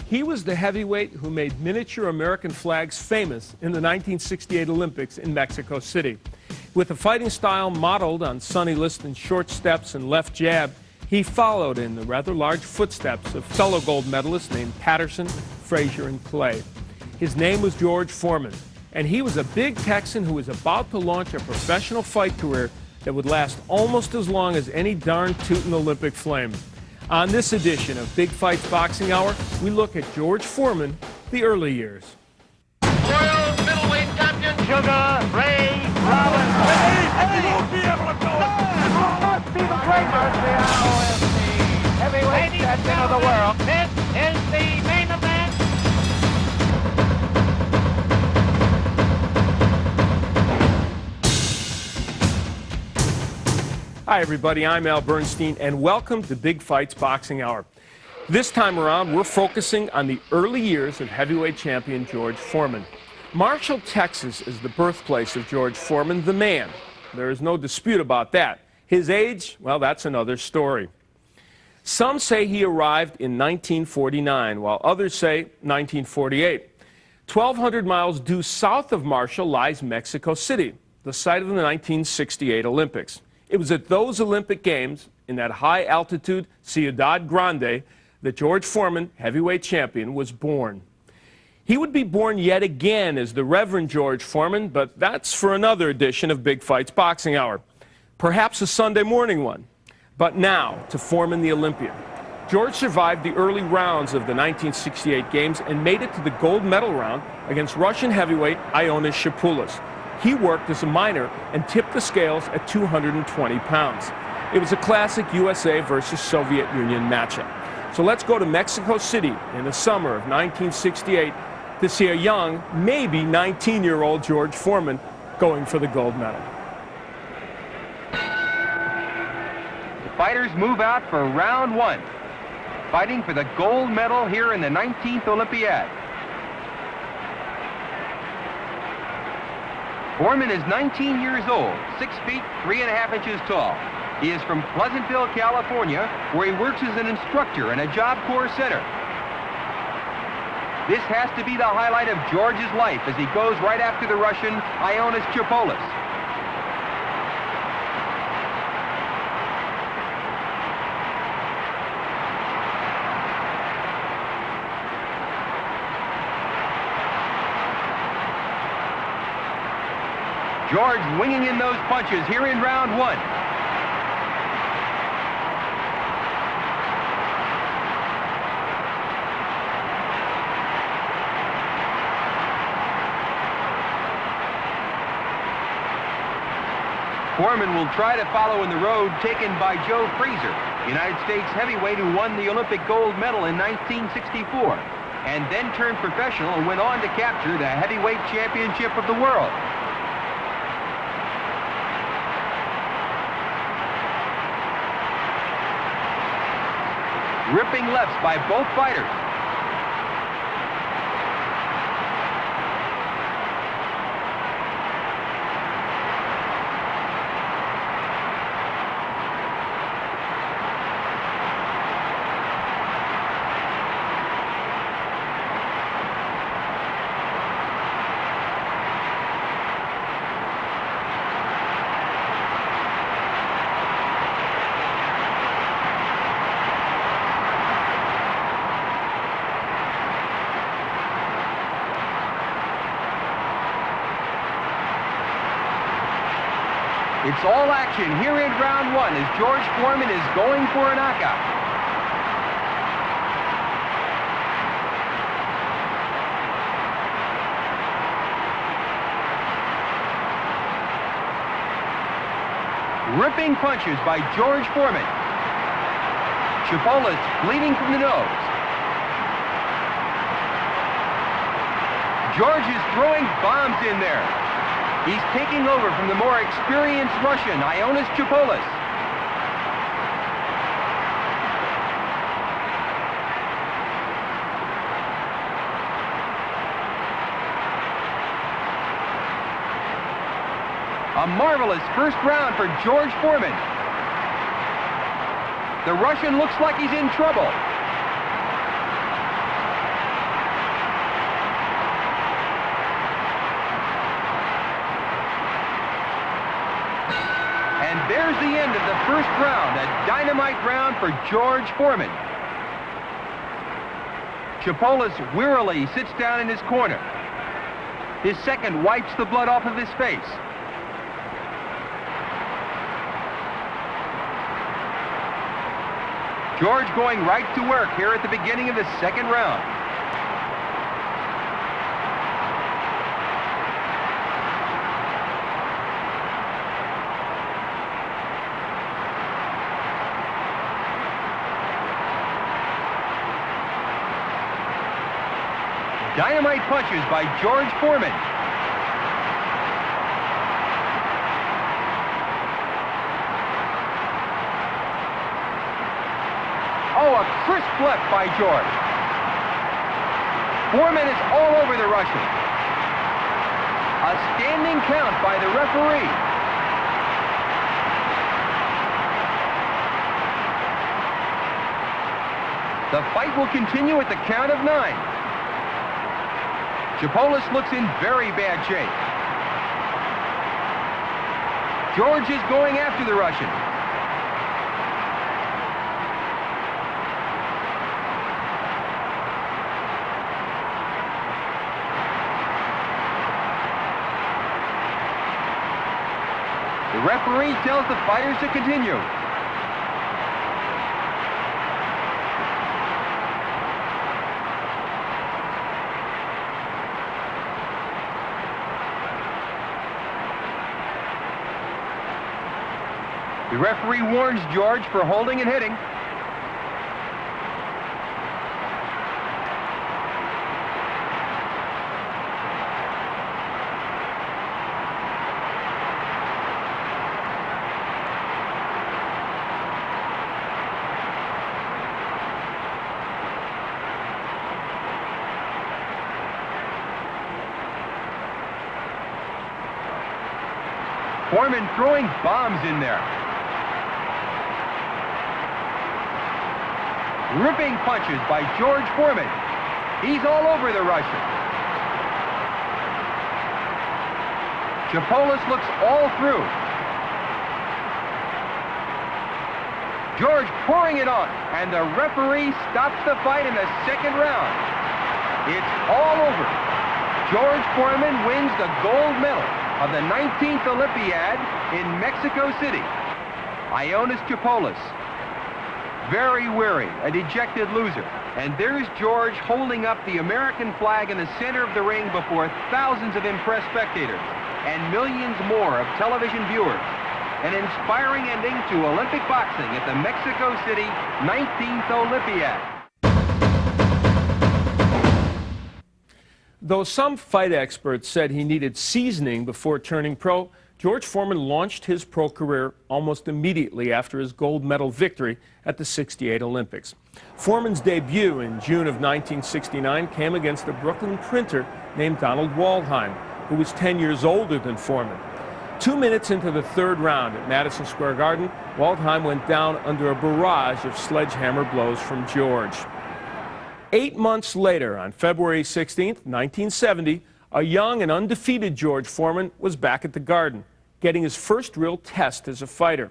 He was the heavyweight who made miniature American flags famous in the 1968 Olympics in Mexico City. With a fighting style modeled on Sonny Liston's short steps and left jab, he followed in the rather large footsteps of fellow gold medalists named Patterson, Frazier, and Clay. His name was George Foreman, and he was a big Texan who was about to launch a professional fight career that would last almost as long as any darn tootin' Olympic flame. On this edition of Big Fights Boxing Hour, we look at George Foreman, the early years. World middleweight champion, Sugar Ray Robinson. He won't be able to go. Must be the greatest heavyweight champion of the world. This is the main event. Hi, everybody. I'm Al Bernstein, and welcome to Big Fights Boxing Hour. This time around, we're focusing on the early years of heavyweight champion George Foreman. Marshall, Texas is the birthplace of George Foreman, the man. There is no dispute about that. His age, well, that's another story. Some say he arrived in 1949, while others say 1948. 1,200 miles due south of Marshall lies Mexico City, the site of the 1968 Olympics. It was at those Olympic Games, in that high-altitude Ciudad Grande, that George Foreman, heavyweight champion, was born. He would be born yet again as the Reverend George Foreman, but that's for another edition of Big Fights Boxing Hour. Perhaps a Sunday morning one. But now, to Foreman the Olympian. George survived the early rounds of the 1968 Games and made it to the gold medal round against Russian heavyweight Ioannis Shapoulis. He worked as a minor and tipped the scales at 220 pounds. It was a classic USA versus Soviet Union matchup. So let's go to Mexico City in the summer of 1968 to see a young, maybe 19-year-old George Foreman going for the gold medal. The fighters move out for round one, fighting for the gold medal here in the 19th Olympiad. Foreman is 19 years old, 6 feet 3.5 inches tall. He is from Pleasantville, California, where he works as an instructor in a Job Corps center. This has to be the highlight of George's life as he goes right after the Russian Ioannis Shapoulis. George winging in those punches here in round one. Foreman will try to follow in the road taken by Joe Frazier, United States heavyweight who won the Olympic gold medal in 1964, and then turned professional and went on to capture the heavyweight championship of the world. Ripping lefts by both fighters. It's all action here in round one as George Foreman is going for a knockout. Ripping punches by George Foreman. Shapoulis bleeding from the nose. George is throwing bombs in there. He's taking over from the more experienced Russian, Ioannis Shapoulis. A marvelous first round for George Foreman. The Russian looks like he's in trouble. there's the end of the first round, a dynamite round for George Foreman. Chipolis wearily sits down in his corner. His second wipes the blood off of his face. George going right to work here at the beginning of the second round. Dynamite punches by George Foreman. Oh, a crisp left by George. Foreman is all over the Russian. A standing count by the referee. The fight will continue at the count of 9. Chipolis looks in very bad shape. George is going after the Russian. The referee tells the fighters to continue. The referee warns George for holding and hitting. Foreman throwing bombs in there. Ripping punches by George Foreman. He's all over the Russian. Chipolis looks all through. George pouring it on, and the referee stops the fight in the second round. It's all over. George Foreman wins the gold medal of the 19th Olympiad in Mexico City. Ionis Chipolis, very weary, a dejected loser. And there's George holding up the American flag in the center of the ring before thousands of impressed spectators and millions more of television viewers. An inspiring ending to Olympic boxing at the Mexico City 19th Olympiad. Though some fight experts said he needed seasoning before turning pro, George Foreman launched his pro career almost immediately after his gold medal victory at the '68 Olympics. Foreman's debut in June of 1969 came against a Brooklyn printer named Donald Waldheim, who was 10 years older than Foreman. 2 minutes into the third round at Madison Square Garden, Waldheim went down under a barrage of sledgehammer blows from George. 8 months later, on February 16, 1970, a young and undefeated George Foreman was back at the Garden, getting his first real test as a fighter.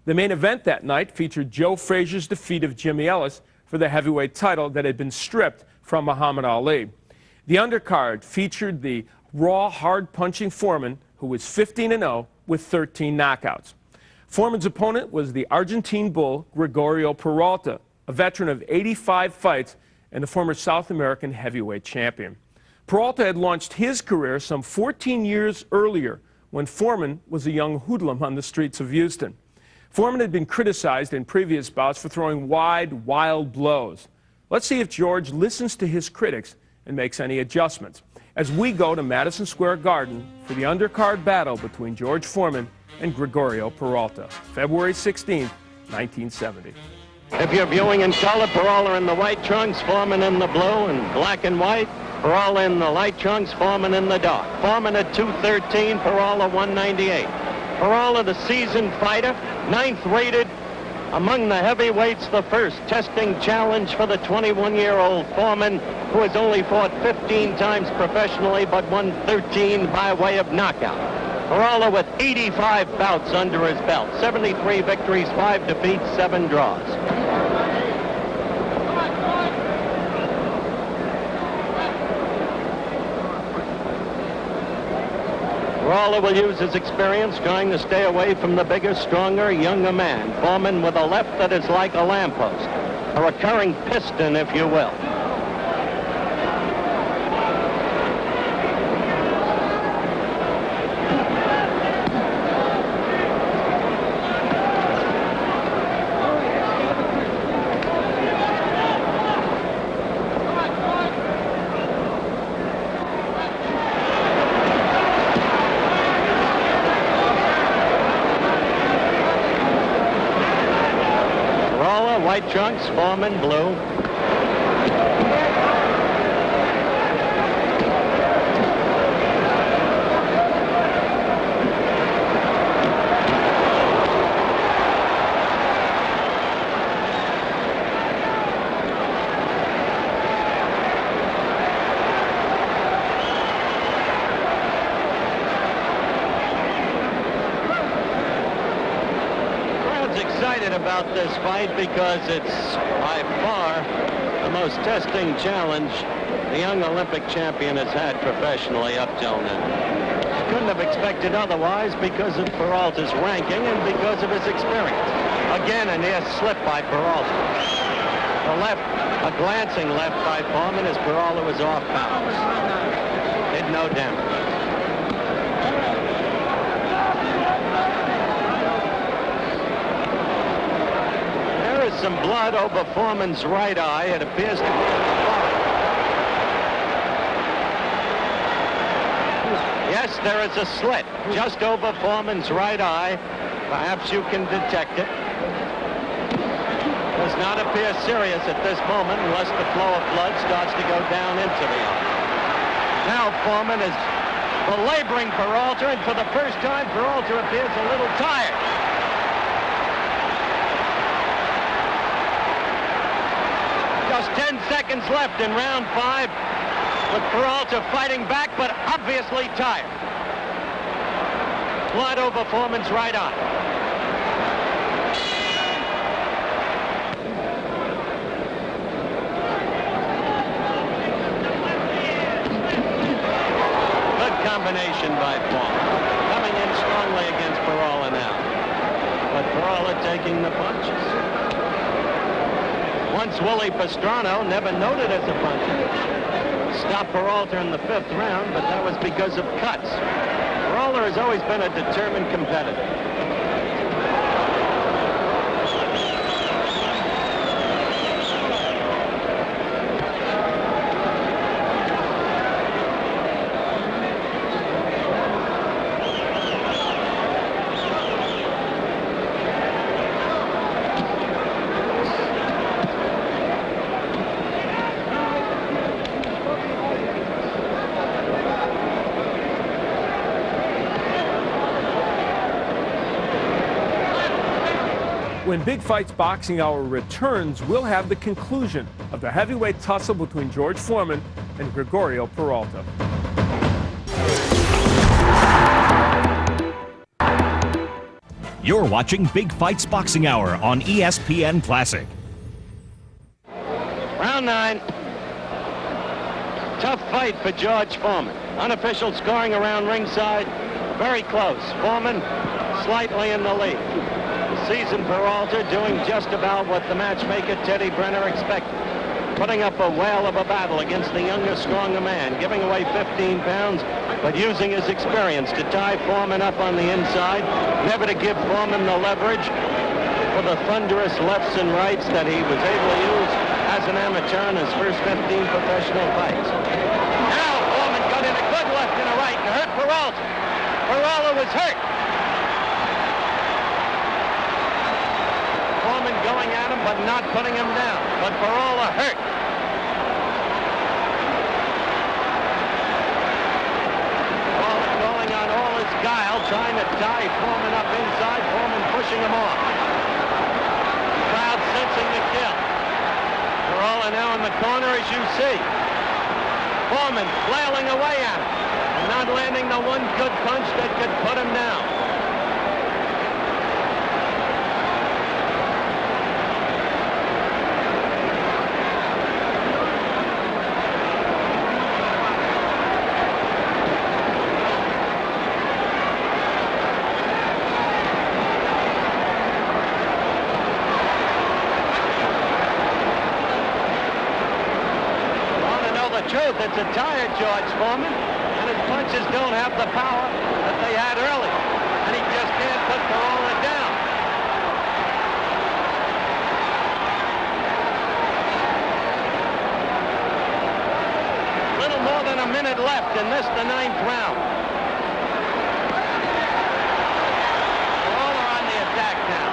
The main event that night featured Joe Frazier's defeat of Jimmy Ellis for the heavyweight title that had been stripped from Muhammad Ali. The undercard featured the raw, hard-punching Foreman, who was 15-0 with 13 knockouts. Foreman's opponent was the Argentine bull Gregorio Peralta, a veteran of 85 fights and the former South American heavyweight champion. Peralta had launched his career some 14 years earlier when Foreman was a young hoodlum on the streets of Houston. Foreman had been criticized in previous bouts for throwing wide, wild blows. Let's see if George listens to his critics and makes any adjustments as we go to Madison Square Garden for the undercard battle between George Foreman and Gregorio Peralta, February 16, 1970. If you're viewing in color, Peralta in the white trunks, Foreman in the blue and black and white. Peralta in the light trunks, Foreman in the dark. Foreman at 213, Peralta 198. Peralta, the seasoned fighter, 9th rated among the heavyweights, the first testing challenge for the 21-year-old Foreman, who has only fought 15 times professionally but won 13 by way of knockout. Peralta with 85 bouts under his belt. 73 victories, 5 defeats, 7 draws. Peralta will use his experience trying to stay away from the bigger, stronger, younger man. Foreman with a left that is like a lamppost. A recurring piston, if you will. White trunks, Foreman blue. Excited about this fight because it's by far the most testing challenge the young Olympic champion has had professionally up till now. Couldn't have expected otherwise because of Peralta's ranking and because of his experience. Again, a near slip by Peralta. The left, a glancing left by Foreman as Peralta was off balance. Did no damage. Some blood over Foreman's right eye. It appears to be yes, there is a slit just over Foreman's right eye. Perhaps you can detect it. Does not appear serious at this moment unless the flow of blood starts to go down into the eye. Now Foreman is belaboring Peralta, and for the first time Peralta appears a little tired. Just 10 seconds left in round 5 with Peralta fighting back, but obviously tired. Blood over Foreman's right eye. Good combination by Foreman. Coming in strongly against Peralta now. But Peralta taking the punches. Once Willie Pastrano, never noted as a puncher, stopped Peralta in the 5th round, but that was because of cuts. Peralta has always been a determined competitor. When Big Fights Boxing Hour returns, we'll have the conclusion of the heavyweight tussle between George Foreman and Gregorio Peralta. You're watching Big Fights Boxing Hour on ESPN Classic. Round 9. Tough fight for George Foreman. Unofficial scoring around ringside. Very close. Foreman slightly in the lead. Seasoned Peralta doing just about what the matchmaker Teddy Brenner expected. Putting up a whale of a battle against the younger, stronger man, giving away 15 pounds, but using his experience to tie Foreman up on the inside, never to give Foreman the leverage for the thunderous lefts and rights that he was able to use as an amateur in his first 15 professional fights. Now Foreman got in a good left and a right and hurt Peralta. Peralta was hurt. Foreman going at him but not putting him down. But Peralta hurt. Peralta going on all his guile, trying to tie Foreman up inside. Foreman pushing him off. Crowd sensing the kill. Peralta now in the corner, as you see. Foreman flailing away at him and not landing the one good punch that could put him down. Truth, it's a tired George Foreman, and his punches don't have the power that they had earlier, and he just can't put Perola down. Little more than a minute left in this, the 9th round. Perola on the attack now.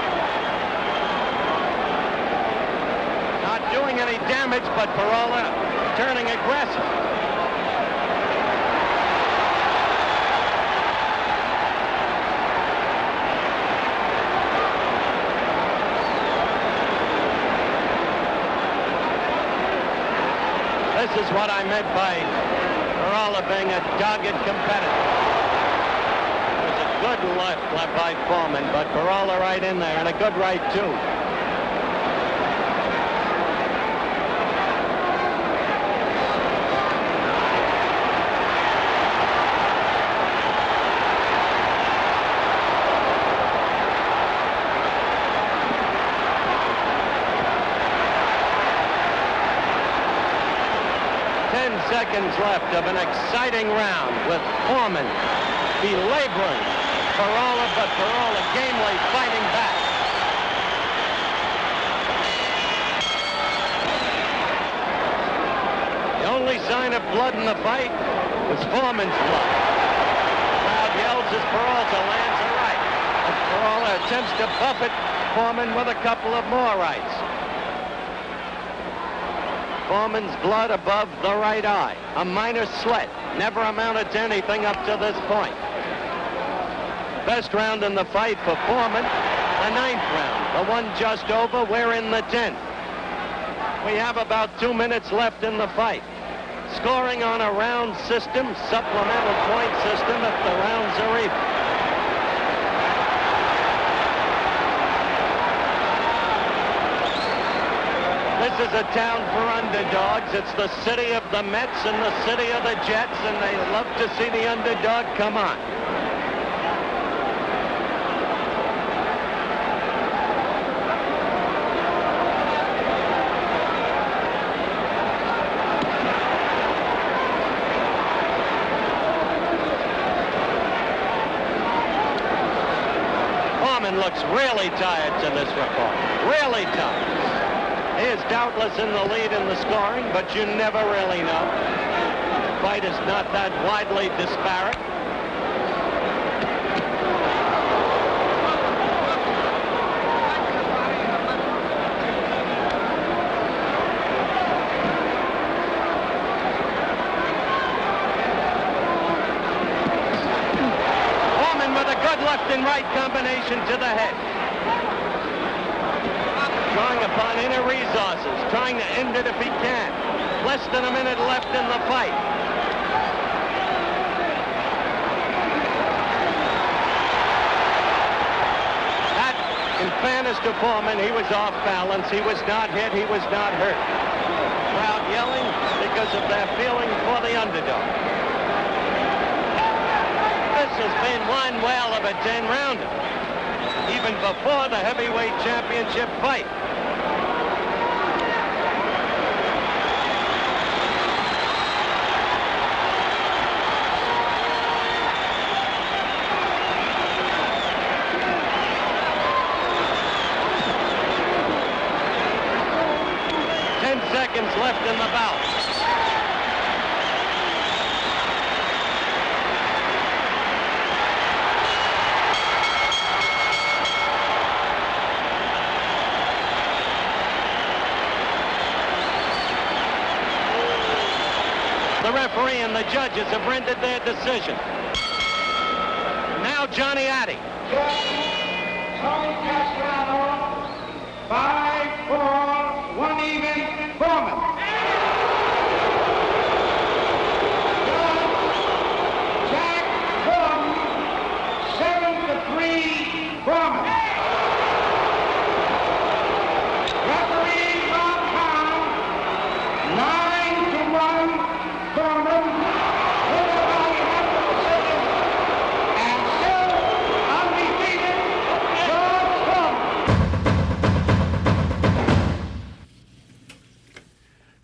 Not doing any damage, but Perola turning aggressive. This is what I meant by Perola being a dogged competitor. It was a good left by Foreman, but Perola right in there, and a good right too. 10 seconds left of an exciting round with Foreman belaboring Perola, but Perola gamely fighting back. The only sign of blood in the fight was Foreman's blood. The crowd yells as Perola lands a right. And Perola attempts to buffet Foreman with a couple of more rights. Foreman's blood above the right eye. A minor slit. Never amounted to anything up to this point. Best round in the fight for Foreman, the 9th round. The one just over, we're in the 10th. We have about 2 minutes left in the fight. Scoring on a round system, supplemental point system if the rounds are even. This is a town for underdogs. It's the city of the Mets and the city of the Jets, and they love to see the underdog come on. Foreman looks really tired to this report. Really tired. He is doubtless in the lead in the scoring, but you never really know. The fight is not that widely disparate. Foreman with a good left and right combination to the head. Drawing upon inner resources, trying to end it if he can. Less than a minute left in the fight. That, in fairness to Foreman, he was off balance. He was not hit. He was not hurt. Crowd yelling because of their feeling for the underdog. This has been one whale of a 10-rounder, even before the heavyweight championship fight. Seconds left in the bout. The referee and the judges have rendered their decision. Now Johnny Addy. Tony Castellano, 5-4, 1 even, Foreman.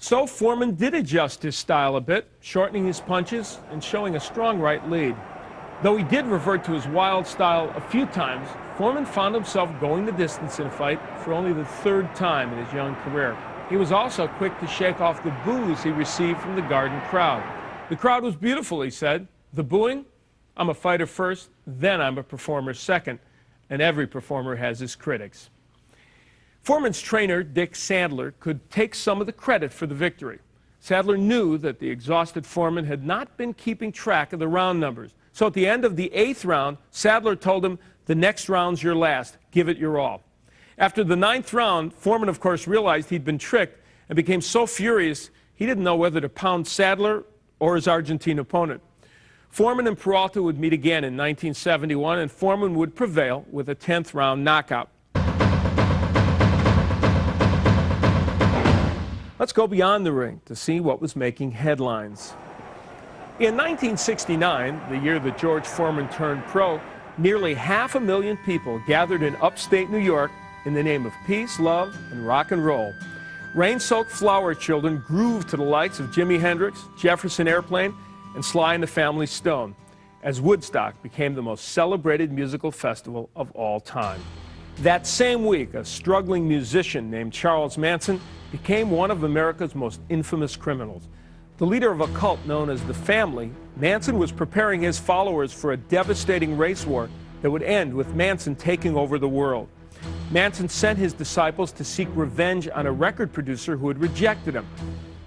So Foreman did adjust his style a bit, shortening his punches and showing a strong right lead. Though he did revert to his wild style a few times, Foreman found himself going the distance in a fight for only the third time in his young career. He was also quick to shake off the boos he received from the Garden crowd. The crowd was beautiful, he said. The booing? I'm a fighter first, then I'm a performer second. And every performer has his critics. Foreman's trainer, Dick Sandler, could take some of the credit for the victory. Sandler knew that the exhausted Foreman had not been keeping track of the round numbers. So at the end of the 8th round, Sandler told him, "The next round's your last. Give it your all." After the 9th round, Foreman, of course, realized he'd been tricked and became so furious he didn't know whether to pound Sandler or his Argentine opponent. Foreman and Peralta would meet again in 1971, and Foreman would prevail with a 10th round knockout. Let's go beyond the ring to see what was making headlines. In 1969, the year that George Foreman turned pro, nearly 500,000 people gathered in upstate New York in the name of peace, love, and rock and roll. Rain-soaked flower children grooved to the likes of Jimi Hendrix, Jefferson Airplane, and Sly and the Family Stone, as Woodstock became the most celebrated musical festival of all time. That same week, a struggling musician named Charles Manson became one of America's most infamous criminals. The leader of a cult known as the Family, Manson was preparing his followers for a devastating race war that would end with Manson taking over the world. Manson sent his disciples to seek revenge on a record producer who had rejected him.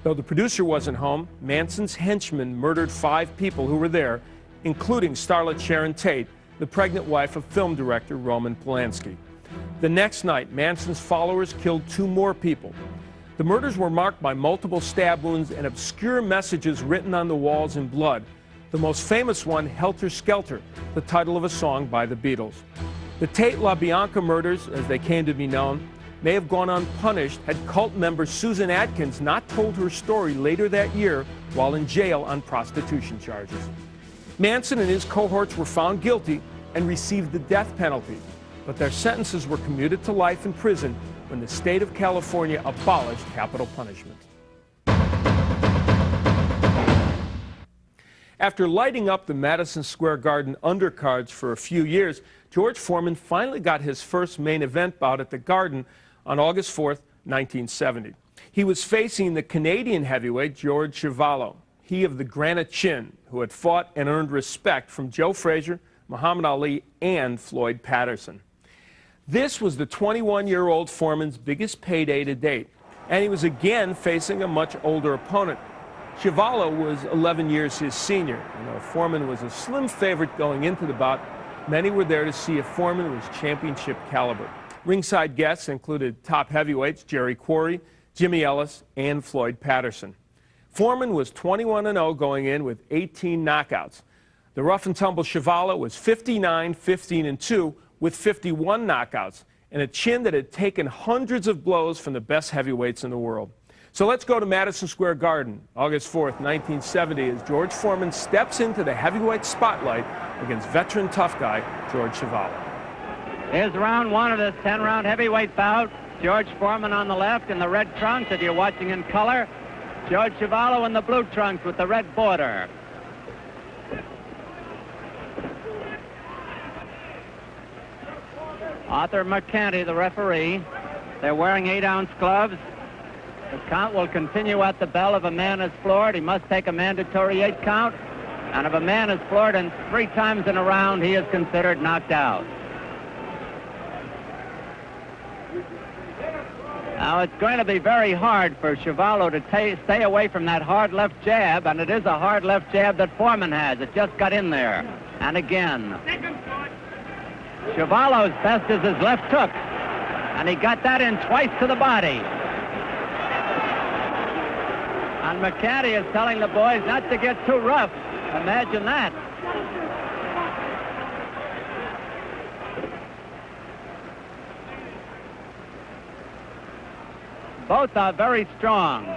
Though the producer wasn't home, Manson's henchmen murdered 5 people who were there, including starlet Sharon Tate, the pregnant wife of film director Roman Polanski. The next night, Manson's followers killed 2 more people. The murders were marked by multiple stab wounds and obscure messages written on the walls in blood. The most famous one, Helter Skelter, the title of a song by the Beatles. The Tate LaBianca murders, as they came to be known, may have gone unpunished had cult member Susan Atkins not told her story later that year while in jail on prostitution charges. Manson and his cohorts were found guilty and received the death penalty, but their sentences were commuted to life in prison when the state of California abolished capital punishment. After lighting up the Madison Square Garden undercards for a few years, George Foreman finally got his first main event bout at the Garden on August 4th, 1970. He was facing the Canadian heavyweight George Chuvalo, he of the granite chin, who had fought and earned respect from Joe Frazier, Muhammad Ali, and Floyd Patterson. This was the 21-year-old Foreman's biggest payday to date, and he was again facing a much older opponent. Chuvalo was 11 years his senior, and though Foreman was a slim favorite going into the bout, many were there to see if Foreman was championship caliber. Ringside guests included top heavyweights Jerry Quarry, Jimmy Ellis, and Floyd Patterson. Foreman was 21-0 going in with 18 knockouts. The rough-and-tumble Chuvalo was 59-15-2 with 51 knockouts and a chin that had taken hundreds of blows from the best heavyweights in the world. So let's go to Madison Square Garden, August 4th, 1970, as George Foreman steps into the heavyweight spotlight against veteran tough guy George Chuvalo. Here's round 1 of this 10-round heavyweight bout. George Foreman on the left in the red trunks, if you're watching in color. George Chuvalo in the blue trunks with the red border. Arthur McCanty, the referee. They're wearing 8-ounce gloves. The count will continue at the bell. If a man is floored, he must take a mandatory 8 count. And if a man is floored and 3 times in a round, he is considered knocked out. Now, it's going to be very hard for Chuvalo to stay away from that hard left jab, and it is a hard left jab that Foreman has. It just got in there. And again. Chuvalo's best is his left hook, and he got that in twice to the body. And McCanty is telling the boys not to get too rough. Imagine that. Both are very strong.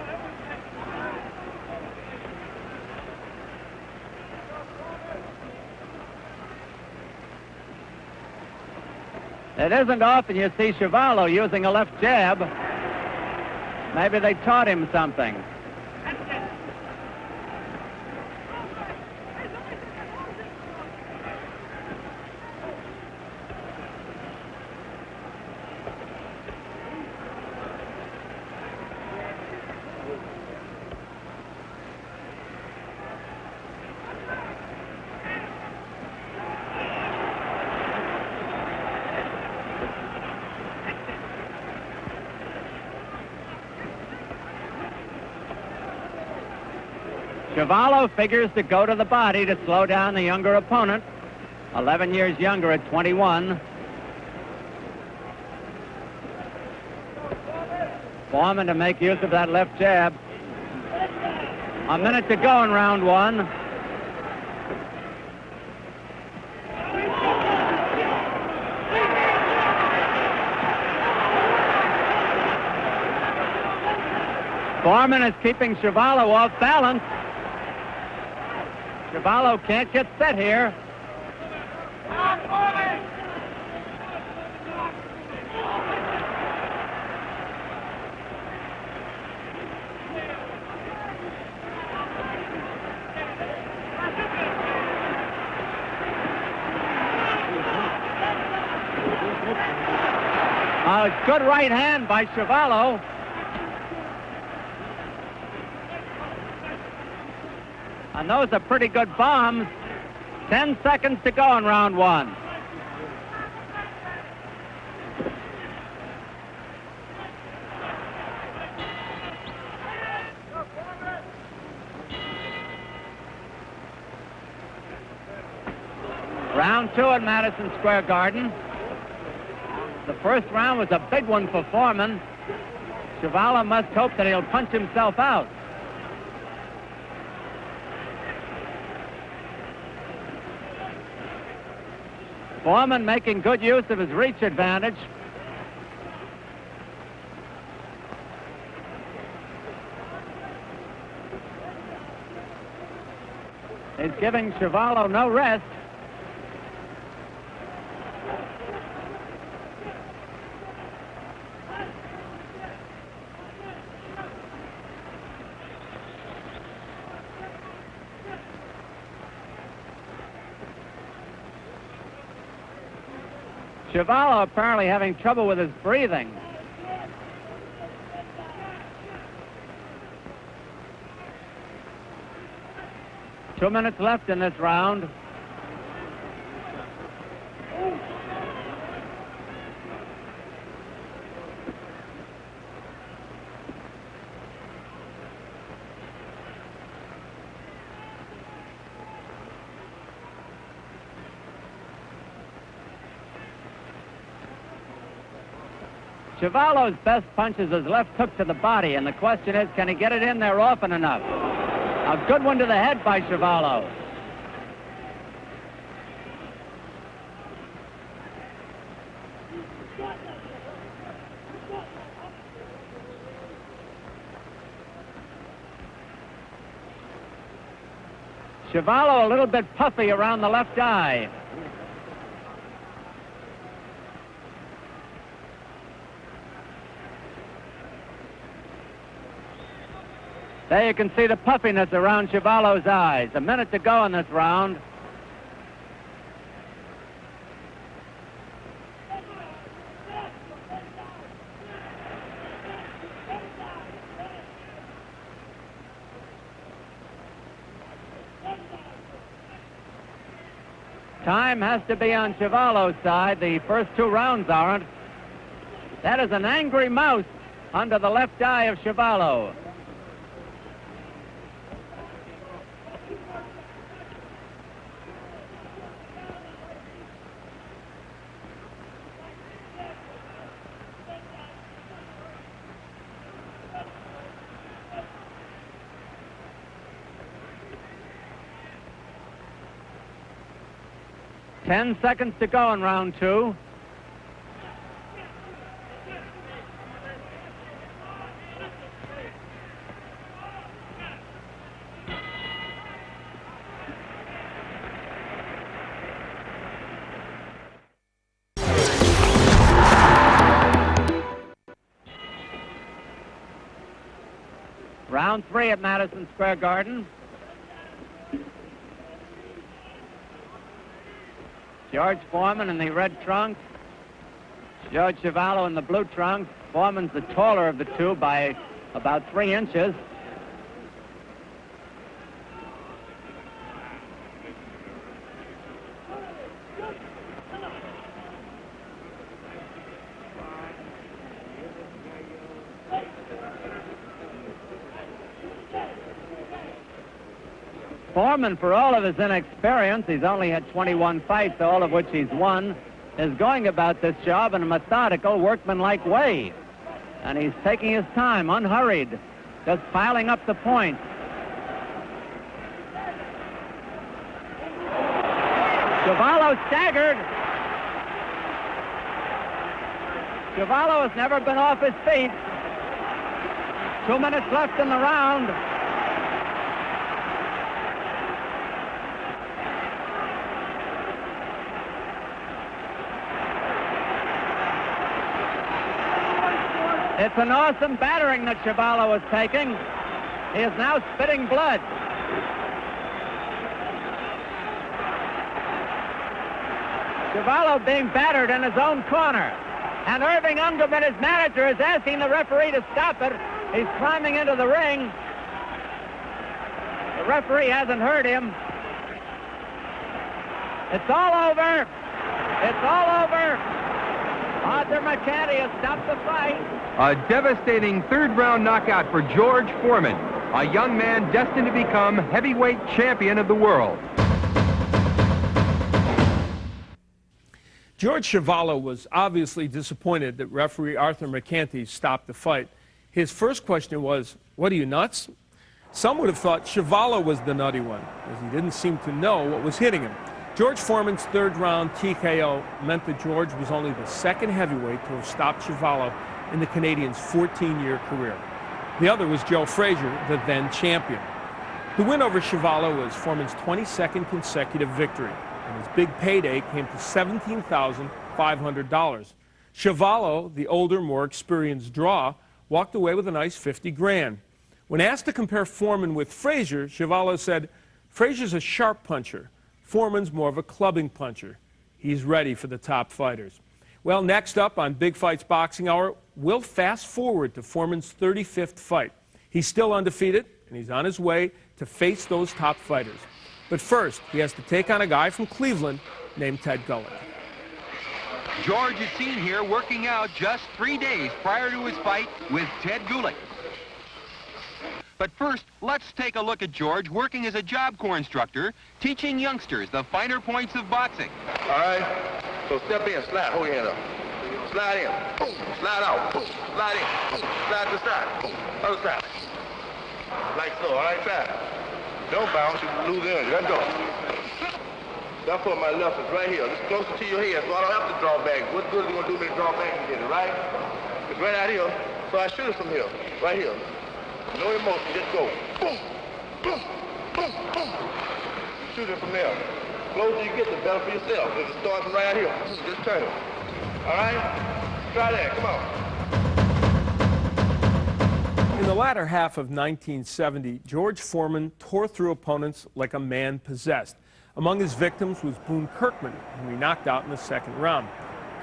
It isn't often you see Chuvalo using a left jab. Maybe they taught him something. Cavallo figures to go to the body to slow down the younger opponent, 11 years younger at 21. Foreman to make use of that left jab. A minute to go in round one. Foreman is keeping Cavallo off balance. Cavallo can't get set here. Good right hand by Cavallo. And those are pretty good bombs. 10 seconds to go in round one. Round two at Madison Square Garden. The first round was a big one for Foreman. Cavallo must hope that he'll punch himself out. Foreman making good use of his reach advantage. He's giving Cavallo no rest. Cavallo apparently having trouble with his breathing. Two minutes left in this round. Cavallo's best punch is his left hook to the body, and the question is, can he get it in there often enough? A good one to the head by Cavallo. Cavallo a little bit puffy around the left eye. There you can see the puffiness around Cavallo's eyes. A minute to go in this round. Time has to be on Cavallo's side. The first two rounds aren't. That is an angry mouse under the left eye of Cavallo. Ten seconds to go in round two. Round 3 at Madison Square Garden. George Foreman in the red trunks. George Chuvalo in the blue trunks. Foreman's the taller of the two by about 3 inches. Foreman, for all of his inexperience, he's only had 21 fights, all of which he's won, is going about this job in a methodical, workmanlike way. And he's taking his time, unhurried, just piling up the points. Chuvalo staggered. Chuvalo has never been off his feet. 2 minutes left in the round. It's an awesome battering that Chuvalo is taking. He is now spitting blood. Chuvalo being battered in his own corner. And Irving Ungerman, his manager, is asking the referee to stop it. He's climbing into the ring. The referee hasn't heard him. It's all over. It's all over. Arthur McCanty has stopped the fight. A devastating third-round knockout for George Foreman, a young man destined to become heavyweight champion of the world. George Chuvalo was obviously disappointed that referee Arthur McCanty stopped the fight. His first question was, "What are you, nuts?" Some would have thought Chuvalo was the nutty one, as he didn't seem to know what was hitting him. George Foreman's third-round TKO meant that George was only the second heavyweight to have stopped Chuvalo in the Canadian's 14-year career. The other was Joe Frazier, the then champion. The win over Chuvalo was Foreman's 22nd consecutive victory, and his big payday came to $17,500. Chuvalo, the older, more experienced draw, walked away with a nice 50 grand. When asked to compare Foreman with Frazier, Chuvalo said, "Frazier's a sharp puncher. Foreman's more of a clubbing puncher. He's ready for the top fighters." Well, next up on Big Fights Boxing Hour, we'll fast forward to Foreman's 35th fight. He's still undefeated, and he's on his way to face those top fighters. But first, he has to take on a guy from Cleveland named Ted Gulick. George is seen here working out just 3 days prior to his fight with Ted Gulick. But first, let's take a look at George working as a Job Corps instructor, teaching youngsters the finer points of boxing. All right, so step in, slide, hold your hand up. Slide in, boom, slide out, boom, slide in, boom, slide to the side, boom, other side. Like so, all right, try. Don't bounce, you lose energy, let go. So I put my left foot right here, just closer to your head so I don't have to draw back. What good is it going to do me to draw back and get it, right? It's right out here, so I shoot it from here, right here. No emotion, just go. Boom, boom, boom, boom. Shoot it from there. The closer you get, the better for yourself. If it starts from right out here, just turn it. All right? Try that, come on. In the latter half of 1970, George Foreman tore through opponents like a man possessed. Among his victims was Boone Kirkman, whom he knocked out in the second round.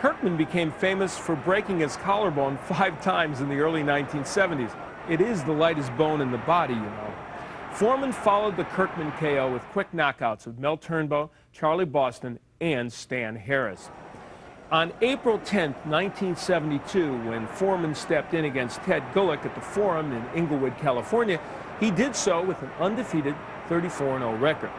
Kirkman became famous for breaking his collarbone 5 times in the early 1970s. It is the lightest bone in the body, you know. Foreman followed the Kirkman KO with quick knockouts of Mel Turnbow, Charlie Boston, and Stan Harris. On April 10, 1972, when Foreman stepped in against Ted Gulick at the Forum in Inglewood, California, he did so with an undefeated 34-0 record.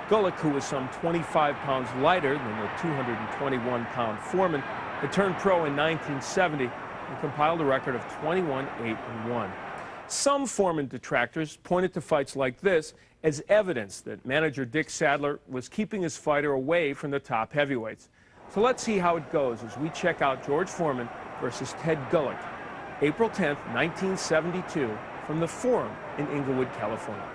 Gulick, who was some 25 pounds lighter than the 221-pound Foreman, had turned pro in 1970 and compiled a record of 21-8-1. Some Foreman detractors pointed to fights like this as evidence that manager Dick Sadler was keeping his fighter away from the top heavyweights. So let's see how it goes as we check out George Foreman versus Ted Gulick, April 10th, 1972, from the Forum in Inglewood, California.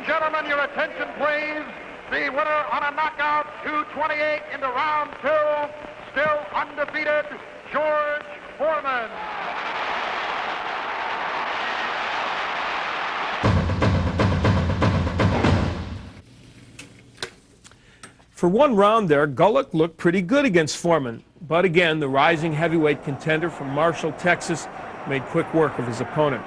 and gentlemen, your attention please. The winner on a knockout, 228 into round 2, still undefeated, George Foreman. For one round there, Gullick looked pretty good against Foreman. But again, the rising heavyweight contender from Marshall, Texas, made quick work of his opponent.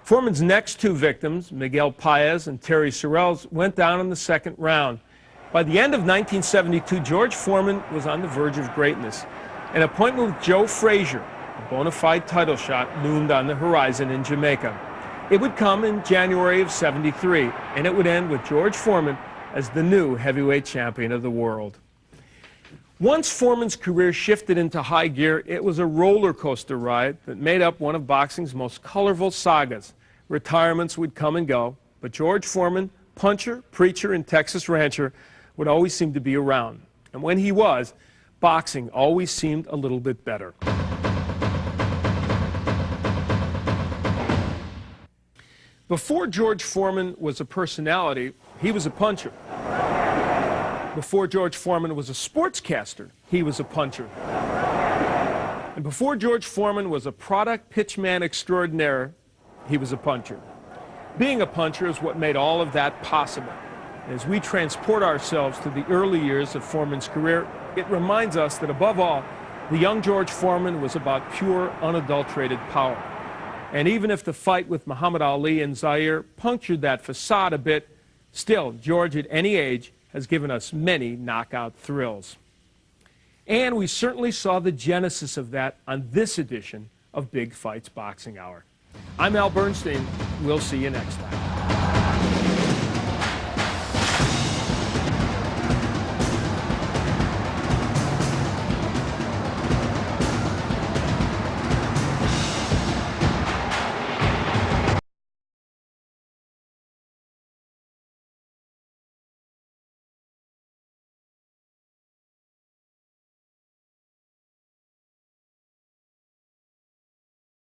Foreman's next two victims, Miguel Paez and Terry Sorrells, went down in the second round. By the end of 1972, George Foreman was on the verge of greatness. An appointment with Joe Frazier, a bona fide title shot, loomed on the horizon in Jamaica. It would come in January of '73, and it would end with George Foreman as the new heavyweight champion of the world. Once Foreman's career shifted into high gear, it was a roller coaster ride that made up one of boxing's most colorful sagas. Retirements would come and go, but George Foreman, puncher, preacher, and Texas rancher, would always seem to be around. And when he was, boxing always seemed a little bit better. Before George Foreman was a personality, he was a puncher. Before George Foreman was a sportscaster, he was a puncher. And before George Foreman was a product pitchman extraordinaire, he was a puncher. Being a puncher is what made all of that possible. As we transport ourselves to the early years of Foreman's career, it reminds us that above all, the young George Foreman was about pure, unadulterated power. And even if the fight with Muhammad Ali and Zaire punctured that facade a bit, still, George at any age has given us many knockout thrills. And we certainly saw the genesis of that on this edition of Big Fights Boxing Hour. I'm Al Bernstein. We'll see you next time.